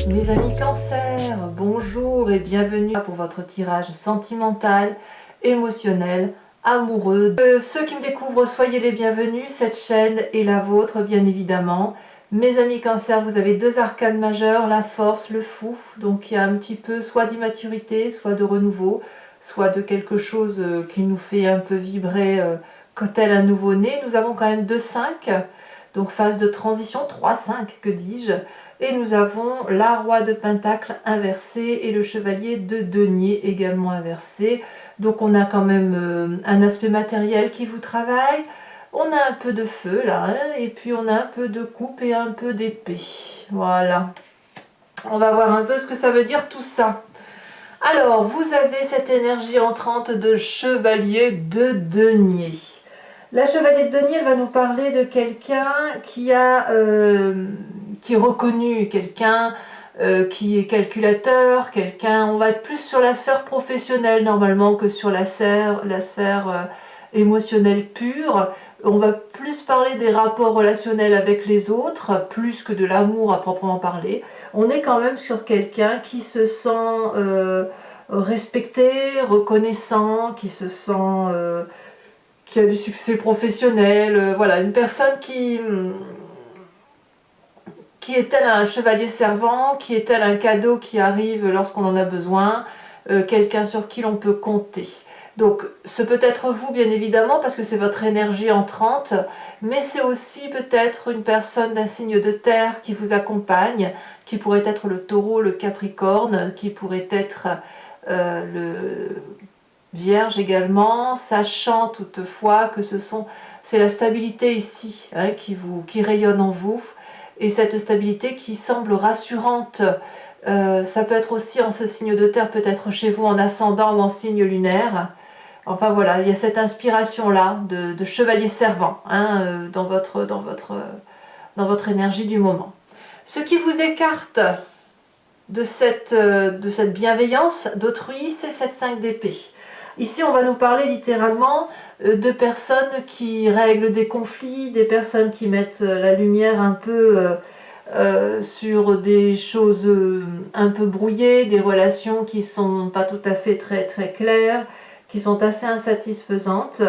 Mes amis Cancer, bonjour et bienvenue pour votre tirage sentimental, émotionnel, amoureux. Ceux qui me découvrent, soyez les bienvenus, cette chaîne est la vôtre bien évidemment. Mes amis Cancer, vous avez deux arcanes majeurs, la force, le fou, donc il y a un petit peu soit d'immaturité, soit de renouveau, soit de quelque chose qui nous fait un peu vibrer comme tel un nouveau-né. Nous avons quand même 2-5, donc phase de transition, 3-5 que dis-je. Et nous avons la roi de pentacle inversé et le chevalier de denier également inversé. Donc on a quand même un aspect matériel qui vous travaille. On a un peu de feu là, hein, et puis on a un peu de coupe et un peu d'épée. Voilà. On va voir un peu ce que ça veut dire tout ça. Alors, vous avez cette énergie entrante de chevalier de denier. La chevalier de denier, elle va nous parler de quelqu'un qui est reconnu, quelqu'un qui est calculateur, quelqu'un, on va être plus sur la sphère professionnelle normalement que sur la sphère émotionnelle pure. On va plus parler des rapports relationnels avec les autres, plus que de l'amour à proprement parler. On est quand même sur quelqu'un qui se sent respecté, reconnaissant, qui se sent... qui a du succès professionnel, voilà, une personne qui est tel un chevalier servant, qui est tel un cadeau qui arrive lorsqu'on en a besoin, quelqu'un sur qui l'on peut compter. Donc, ce peut être vous, bien évidemment, parce que c'est votre énergie entrante, mais c'est aussi peut-être une personne d'un signe de terre qui vous accompagne, qui pourrait être le taureau, le capricorne, qui pourrait être le Vierge également, sachant toutefois que c'est la stabilité ici hein, qui rayonne en vous, et cette stabilité qui semble rassurante. Ça peut être aussi en ce signe de terre, peut-être chez vous en ascendant ou en signe lunaire. Enfin voilà, il y a cette inspiration-là de chevalier servant hein, dans votre énergie du moment. Ce qui vous écarte de cette bienveillance d'autrui, c'est cette 5 d'épée. Ici, on va nous parler littéralement de personnes qui règlent des conflits, des personnes qui mettent la lumière un peu sur des choses un peu brouillées, des relations qui ne sont pas tout à fait très claires, qui sont assez insatisfaisantes.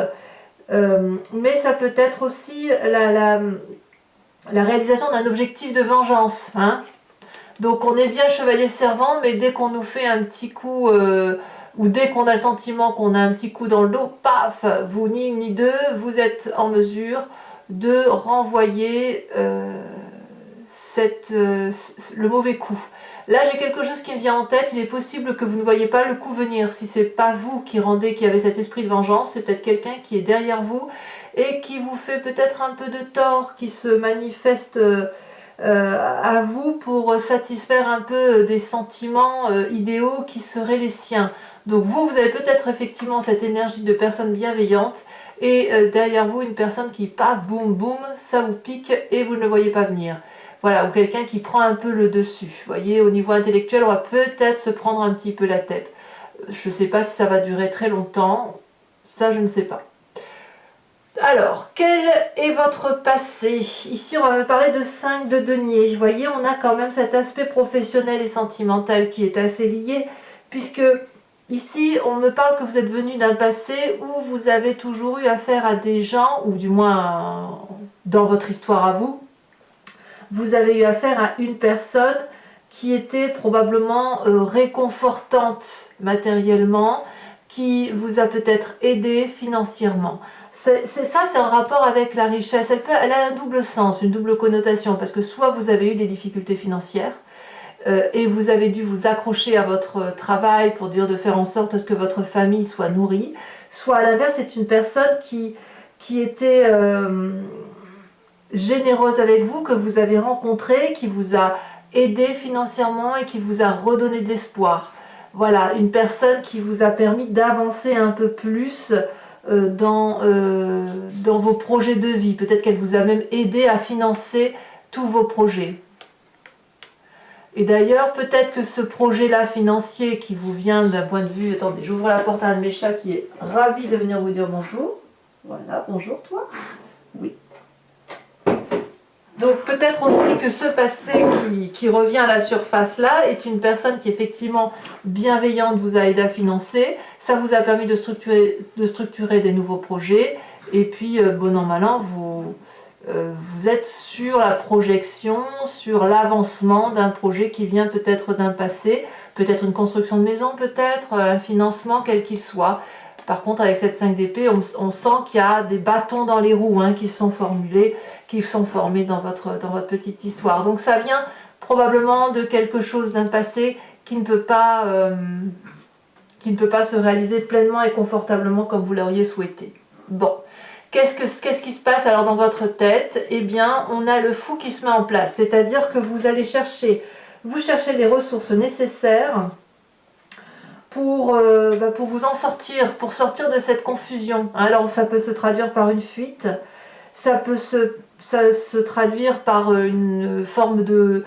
Mais ça peut être aussi la réalisation d'un objectif de vengeance. Hein. Donc on est bien chevalier servant, mais dès qu'on nous fait un petit coup... ou dès qu'on a le sentiment qu'on a un petit coup dans le dos, paf, vous ni une ni deux, vous êtes en mesure de renvoyer le mauvais coup. Là, j'ai quelque chose qui me vient en tête, il est possible que vous ne voyez pas le coup venir. Si c'est pas vous qui avez cet esprit de vengeance, c'est peut-être quelqu'un qui est derrière vous et qui vous fait peut-être un peu de tort, qui se manifeste... à vous pour satisfaire un peu des sentiments idéaux qui seraient les siens. Donc vous avez peut-être effectivement cette énergie de personne bienveillante et derrière vous une personne qui paf, boum, boum, ça vous pique et vous ne le voyez pas venir. Voilà, ou quelqu'un qui prend un peu le dessus. Vous voyez, au niveau intellectuel, on va peut-être se prendre un petit peu la tête. Je ne sais pas si ça va durer très longtemps, ça je ne sais pas. Alors, quel est votre passé? Ici, on va parler de 5 de denier. Vous voyez, on a quand même cet aspect professionnel et sentimental qui est assez lié, puisque ici, on me parle que vous êtes venu d'un passé où vous avez toujours eu affaire à des gens, ou du moins dans votre histoire à vous, vous avez eu affaire à une personne qui était probablement réconfortante matériellement, qui vous a peut-être aidé financièrement. C'est un rapport avec la richesse. Elle a un double sens, une double connotation, parce que soit vous avez eu des difficultés financières et vous avez dû vous accrocher à votre travail pour dire de faire en sorte à ce que votre famille soit nourrie, soit à l'inverse, c'est une personne qui était généreuse avec vous, que vous avez rencontrée, qui vous a aidé financièrement et qui vous a redonné de l'espoir. Voilà, une personne qui vous a permis d'avancer un peu plus dans vos projets de vie. Peut-être qu'elle vous a même aidé à financer tous vos projets. Et d'ailleurs, peut-être que ce projet-là financier qui vous vient d'un point de vue... Attendez, j'ouvre la porte à un de mes chats qui est ravi de venir vous dire bonjour. Voilà, bonjour toi. Oui. Donc peut-être peut-être aussi que ce passé qui revient à la surface là est une personne qui effectivement bienveillante vous a aidé à financer, ça vous a permis de structurer des nouveaux projets, et puis bon an mal an, vous êtes sur la projection, sur l'avancement d'un projet qui vient peut-être d'un passé, peut-être une construction de maison, peut-être un financement quel qu'il soit. Par contre, avec cette 5 d'épée, on sent qu'il y a des bâtons dans les roues qui sont formulés, qui sont formés dans votre petite histoire. Donc ça vient probablement de quelque chose d'un passé qui ne peut pas se réaliser pleinement et confortablement comme vous l'auriez souhaité. Bon, qu'est-ce qui se passe alors dans votre tête? Eh bien, on a le fou qui se met en place, c'est-à-dire que vous allez chercher les ressources nécessaires pour vous en sortir, pour sortir de cette confusion. Alors ça peut se traduire par une fuite, ça peut se traduire par une forme de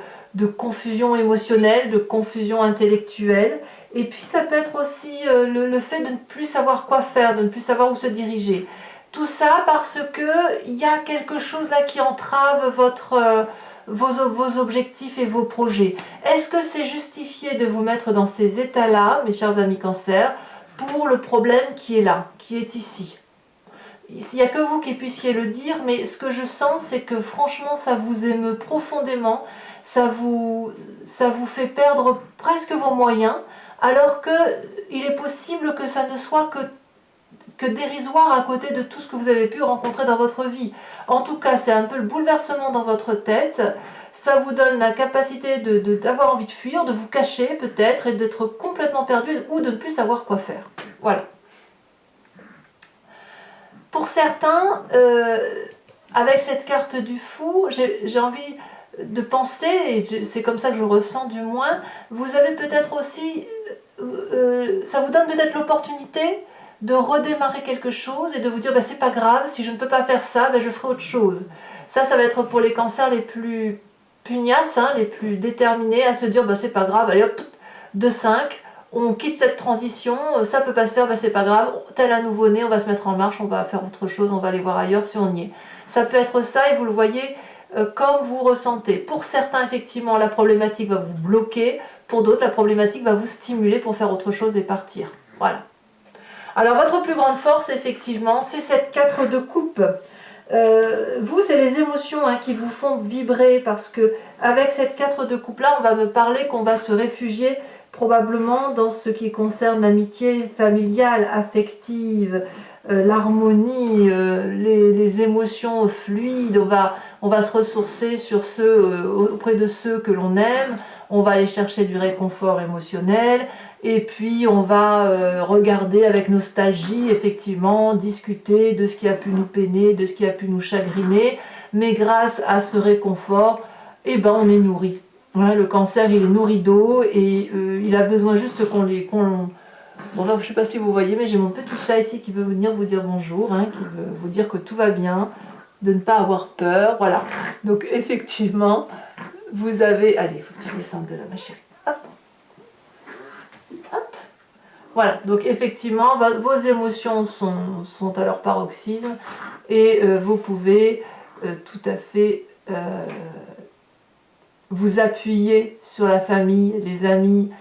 confusion émotionnelle, de confusion intellectuelle, et puis ça peut être aussi le fait de ne plus savoir quoi faire, de ne plus savoir où se diriger. Tout ça parce qu'il y a quelque chose là qui entrave vos objectifs et vos projets. Est-ce que c'est justifié de vous mettre dans ces états-là, mes chers amis Cancer, pour le problème qui est là, qui est ici? Il n'y a que vous qui puissiez le dire, mais ce que je sens, c'est que franchement, ça vous émeut profondément, ça vous fait perdre presque vos moyens, alors qu'il est possible que ça ne soit que dérisoire à côté de tout ce que vous avez pu rencontrer dans votre vie. En tout cas, c'est un peu le bouleversement dans votre tête. Ça vous donne la capacité d'avoir envie de fuir, de vous cacher peut-être, et d'être complètement perdu ou de ne plus savoir quoi faire. Voilà. Pour certains, avec cette carte du fou, j'ai envie de penser, et c'est comme ça que je ressens du moins, vous avez peut-être aussi, ça vous donne peut-être l'opportunité de redémarrer quelque chose et de vous dire c'est pas grave, si je ne peux pas faire ça, je ferai autre chose. Ça va être pour les cancers les plus pugnaces, les plus déterminés à se dire c'est pas grave, allez hop, 2-5, on quitte cette transition, ça peut pas se faire, c'est pas grave, tel un nouveau-né, on va se mettre en marche, on va faire autre chose, on va aller voir ailleurs si on y est. Ça peut être ça et vous le voyez comme vous ressentez. Pour certains, effectivement, la problématique va vous bloquer, pour d'autres, la problématique va vous stimuler pour faire autre chose et partir. Voilà. Alors votre plus grande force, effectivement, c'est cette 4 de coupe. Vous, c'est les émotions qui vous font vibrer, parce que avec cette 4 de coupe là, on va me parler qu'on va se réfugier probablement dans ce qui concerne l'amitié familiale, affective, l'harmonie, les émotions fluides. On va se ressourcer sur auprès de ceux que l'on aime, on va aller chercher du réconfort émotionnel, et puis on va regarder avec nostalgie, effectivement, discuter de ce qui a pu nous peiner, de ce qui a pu nous chagriner, mais grâce à ce réconfort, on est nourri. Voilà, le cancer, il est nourri d'eau, et il a besoin juste qu'on Bon, je ne sais pas si vous voyez, mais j'ai mon petit chat ici qui veut venir vous dire bonjour, qui veut vous dire que tout va bien, de ne pas avoir peur, voilà. Donc effectivement, vous avez... Allez, il faut que tu descendes de là, ma chérie. Hop. Hop. Voilà, donc effectivement, vos émotions sont à leur paroxysme, et vous pouvez tout à fait vous appuyer sur la famille, les amis,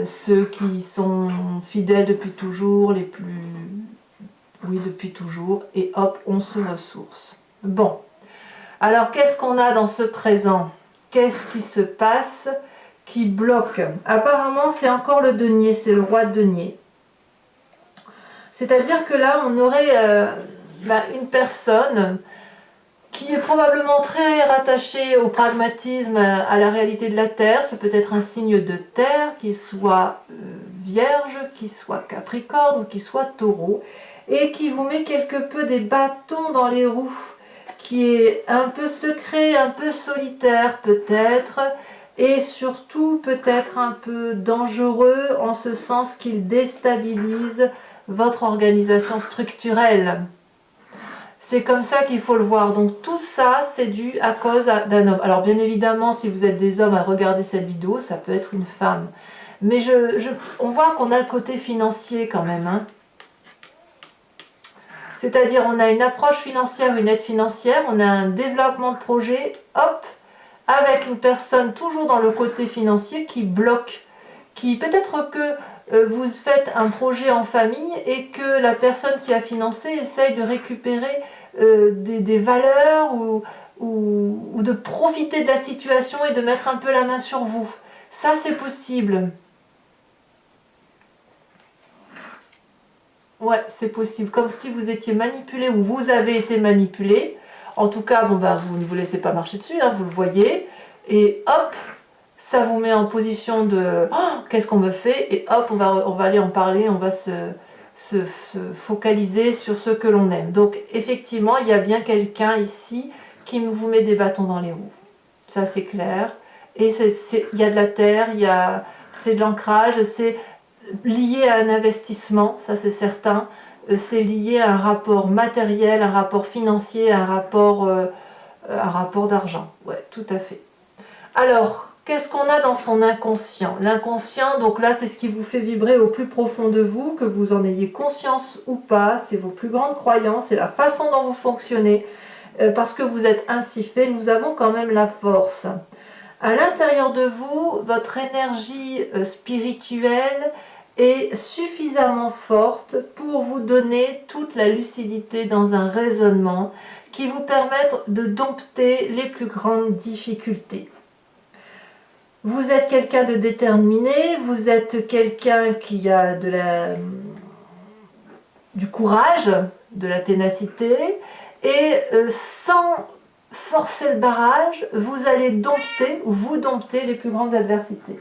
ceux qui sont fidèles depuis toujours, oui, depuis toujours, et hop, on se ressource. Bon, alors qu'est-ce qu'on a dans ce présent? Qu'est-ce qui se passe qui bloque? Apparemment, c'est encore le denier, c'est le roi de denier. C'est-à-dire que là, on aurait une personne qui est probablement très rattaché au pragmatisme, à la réalité de la Terre. C'est peut-être un signe de Terre, qui soit Vierge, qui soit Capricorne, ou qui soit Taureau, et qui vous met quelque peu des bâtons dans les roues, qui est un peu secret, un peu solitaire peut-être, et surtout peut-être un peu dangereux, en ce sens qu'il déstabilise votre organisation structurelle. C'est comme ça qu'il faut le voir. Donc tout ça, c'est dû à cause d'un homme. Alors bien évidemment, si vous êtes des hommes à regarder cette vidéo, ça peut être une femme. Mais on voit qu'on a le côté financier quand même. C'est-à-dire on a une approche financière, une aide financière, on a un développement de projet, hop, avec une personne toujours dans le côté financier qui bloque, qui peut-être que vous faites un projet en famille et que la personne qui a financé essaye de récupérer des valeurs ou de profiter de la situation et de mettre un peu la main sur vous. Ça, c'est possible. Ouais, c'est possible. Comme si vous étiez manipulé ou vous avez été manipulé. En tout cas, bon, ben, vous ne vous laissez pas marcher dessus, hein, vous le voyez. Et hop, ça vous met en position de oh, qu'est-ce qu'on me fait? Et hop, on va aller en parler, on va se focaliser sur ce que l'on aime. Donc, effectivement, il y a bien quelqu'un ici qui vous met des bâtons dans les roues. Ça, c'est clair. Et il y a de la terre, c'est de l'ancrage, c'est lié à un investissement, ça c'est certain. C'est lié à un rapport matériel, un rapport financier, un rapport d'argent. Ouais, tout à fait. Alors, qu'est-ce qu'on a dans son inconscient? L'inconscient, donc là, c'est ce qui vous fait vibrer au plus profond de vous, que vous en ayez conscience ou pas. C'est vos plus grandes croyances, c'est la façon dont vous fonctionnez. Parce que vous êtes ainsi fait, nous avons quand même la force. À l'intérieur de vous, votre énergie spirituelle est suffisamment forte pour vous donner toute la lucidité dans un raisonnement qui vous permette de dompter les plus grandes difficultés. Vous êtes quelqu'un de déterminé, vous êtes quelqu'un qui a du courage, de la ténacité, et sans forcer le barrage, vous allez dompter ou vous dompter les plus grandes adversités.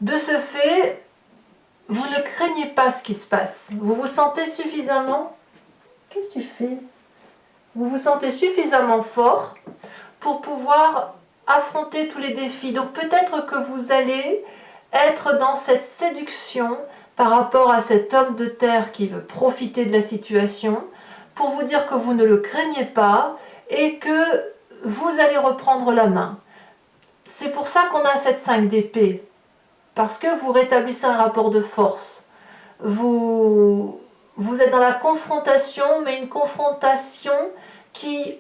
De ce fait, vous ne craignez pas ce qui se passe. Vous vous sentez suffisamment... Qu'est-ce que tu fais? Vous vous sentez suffisamment fort pour pouvoir affronter tous les défis. Donc peut-être que vous allez être dans cette séduction par rapport à cet homme de terre qui veut profiter de la situation pour vous dire que vous ne le craignez pas et que vous allez reprendre la main. C'est pour ça qu'on a cette 5 d'épée. Parce que vous rétablissez un rapport de force. Vous êtes dans la confrontation, mais une confrontation qui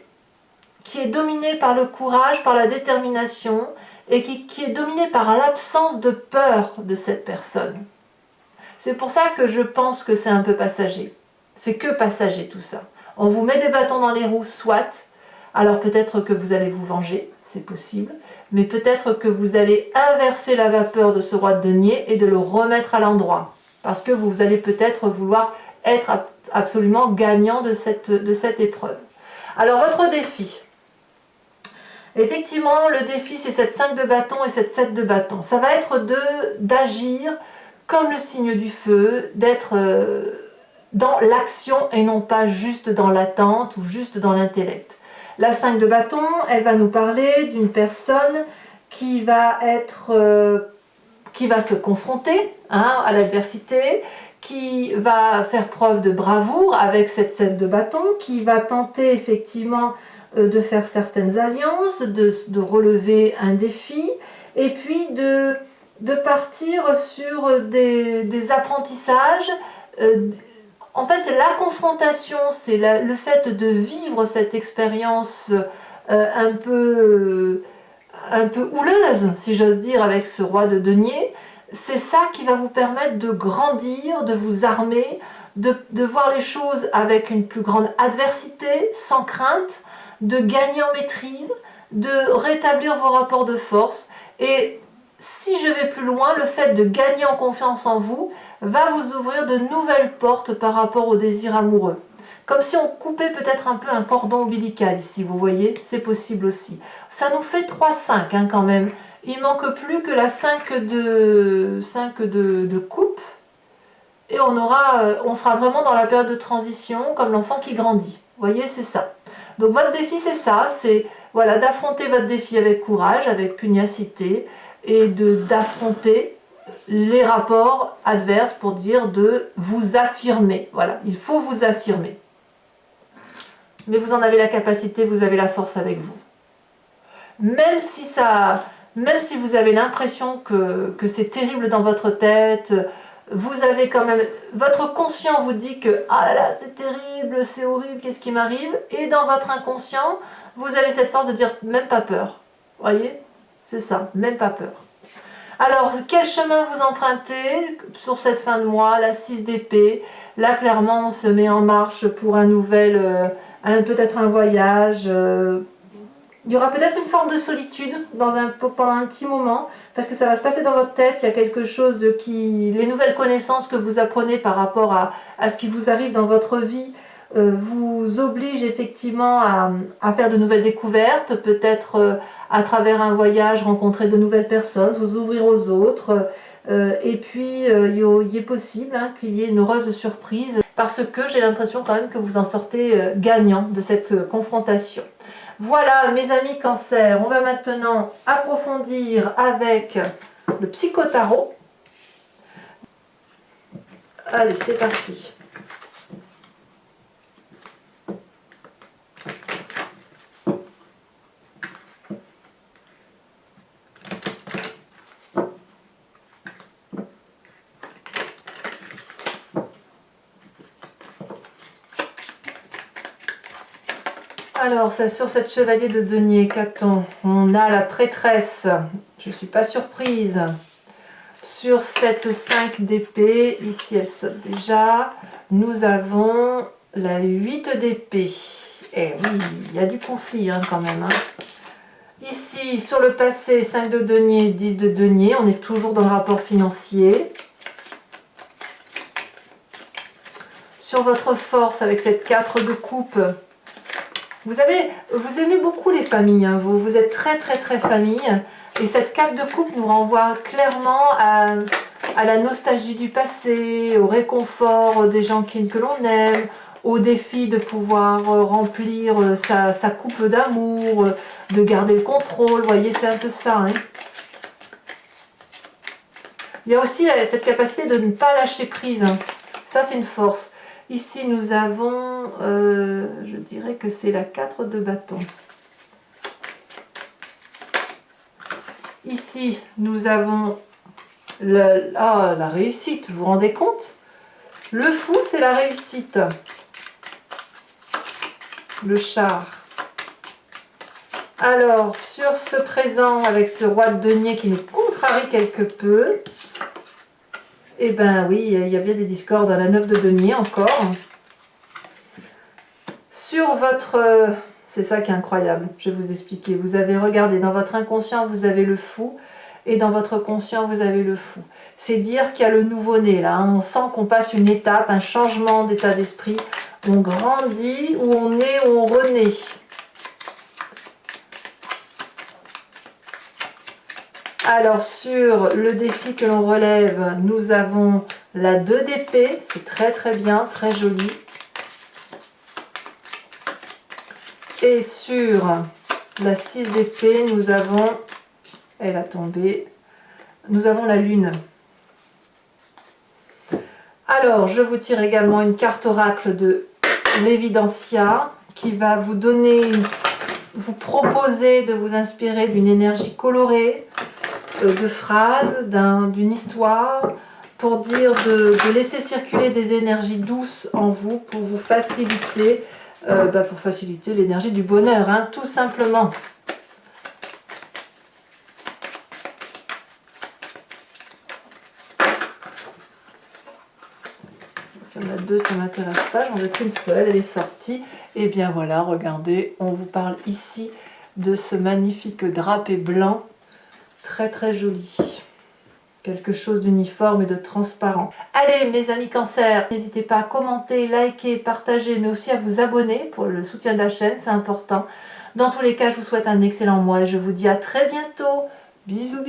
est dominée par le courage, par la détermination, et qui est dominée par l'absence de peur de cette personne. C'est pour ça que je pense que c'est un peu passager. C'est que passager tout ça. On vous met des bâtons dans les roues, soit. Alors peut-être que vous allez vous venger, c'est possible. Mais peut-être que vous allez inverser la vapeur de ce roi de denier et de le remettre à l'endroit. Parce que vous allez peut-être vouloir être absolument gagnant de cette épreuve. Alors votre défi. Effectivement, le défi c'est cette 5 de bâton et cette 7 de bâton. Ça va être d'agir comme le signe du feu, d'être dans l'action et non pas juste dans l'attente ou juste dans l'intellect. La 5 de bâton, elle va nous parler d'une personne qui va se confronter à l'adversité, qui va faire preuve de bravoure avec cette 7 de bâton, qui va tenter effectivement de faire certaines alliances, de relever un défi, et puis de partir sur des apprentissages. En fait, c'est la confrontation, c'est le fait de vivre cette expérience un peu houleuse, si j'ose dire, avec ce roi de denier. C'est ça qui va vous permettre de grandir, de vous armer, de voir les choses avec une plus grande adversité, sans crainte, de gagner en maîtrise, de rétablir vos rapports de force. Et si je vais plus loin, le fait de gagner en confiance en vous va vous ouvrir de nouvelles portes par rapport au désir amoureux. Comme si on coupait peut-être un peu un cordon ombilical ici, vous voyez, c'est possible aussi. Ça nous fait 3-5 quand même. Il manque plus que la 5 de coupe et on sera vraiment dans la période de transition comme l'enfant qui grandit. Vous voyez, c'est ça. Donc votre défi c'est ça, c'est voilà, d'affronter votre défi avec courage, avec pugnacité et d'affronter les rapports adverses pour dire de vous affirmer. Voilà, il faut vous affirmer. Mais vous en avez la capacité, vous avez la force avec vous. Même si vous avez l'impression que c'est terrible dans votre tête, vous avez quand même, votre conscient vous dit que ah là là c'est terrible, c'est horrible, qu'est-ce qui m'arrive? Et dans votre inconscient, vous avez cette force de dire même pas peur. Voyez, c'est ça, même pas peur. Alors, quel chemin vous empruntez sur cette fin de mois? La 6 d'épée. Là, clairement, on se met en marche pour un nouvel, peut-être un voyage. Il y aura peut-être une forme de solitude pendant un petit moment, parce que ça va se passer dans votre tête. Il y a quelque chose les nouvelles connaissances que vous apprenez par rapport à ce qui vous arrive dans votre vie, vous obligent effectivement à faire de nouvelles découvertes, peut-être à travers un voyage, rencontrer de nouvelles personnes, vous ouvrir aux autres. Et puis, il est possible qu'il y ait une heureuse surprise, parce que j'ai l'impression quand même que vous en sortez gagnant de cette confrontation. Voilà mes amis Cancer, on va maintenant approfondir avec le psychotarot. Allez, c'est parti. Alors, ça, sur cette chevalier de denier, qu'a-t-on? On a la prêtresse, je ne suis pas surprise. Sur cette 5 d'épée, ici elle saute déjà, nous avons la 8 d'épée. Et oui, il y a du conflit quand même. Ici, sur le passé, 5 de denier, 10 de denier, on est toujours dans le rapport financier. Sur votre force, avec cette 4 de coupe, vous aimez beaucoup les familles, vous êtes très famille, et cette 4 de coupe nous renvoie clairement à la nostalgie du passé, au réconfort des gens que l'on aime, au défi de pouvoir remplir sa coupe d'amour, de garder le contrôle, vous voyez, c'est un peu ça. Il y a aussi cette capacité de ne pas lâcher prise, ça c'est une force. Ici, nous avons, je dirais que c'est la 4 de bâton. Ici, nous avons la réussite, vous vous rendez compte? Le fou, c'est la réussite. Le char. Alors, sur ce présent, avec ce roi de denier qui nous contrarie quelque peu, eh bien oui, il y a bien des discordes à la 9 de denier encore. Sur votre... c'est ça qui est incroyable, je vais vous expliquer. Vous avez regardé, dans votre inconscient, vous avez le fou, et dans votre conscient, vous avez le fou. C'est dire qu'il y a le nouveau-né, là. On sent qu'on passe une étape, un changement d'état d'esprit. On grandit, où on est, où on renaît. Alors, sur le défi que l'on relève, nous avons la 2 d'épée. C'est très bien, très joli. Et sur la 6 d'épée, nous avons, elle a tombé, nous avons la lune. Alors, je vous tire également une carte oracle de l'Evidentia qui va vous donner, vous proposer de vous inspirer d'une énergie colorée, de phrases, d'une histoire, pour dire de laisser circuler des énergies douces en vous pour vous faciliter, pour faciliter l'énergie du bonheur, tout simplement. Il y en a 2, ça ne m'intéresse pas, j'en veux qu'une seule, elle est sortie. Et bien voilà, regardez, on vous parle ici de ce magnifique drapé blanc, très joli. Quelque chose d'uniforme et de transparent. Allez mes amis Cancer, n'hésitez pas à commenter, liker, partager, mais aussi à vous abonner pour le soutien de la chaîne, c'est important. Dans tous les cas, je vous souhaite un excellent mois et je vous dis à très bientôt. Bisous.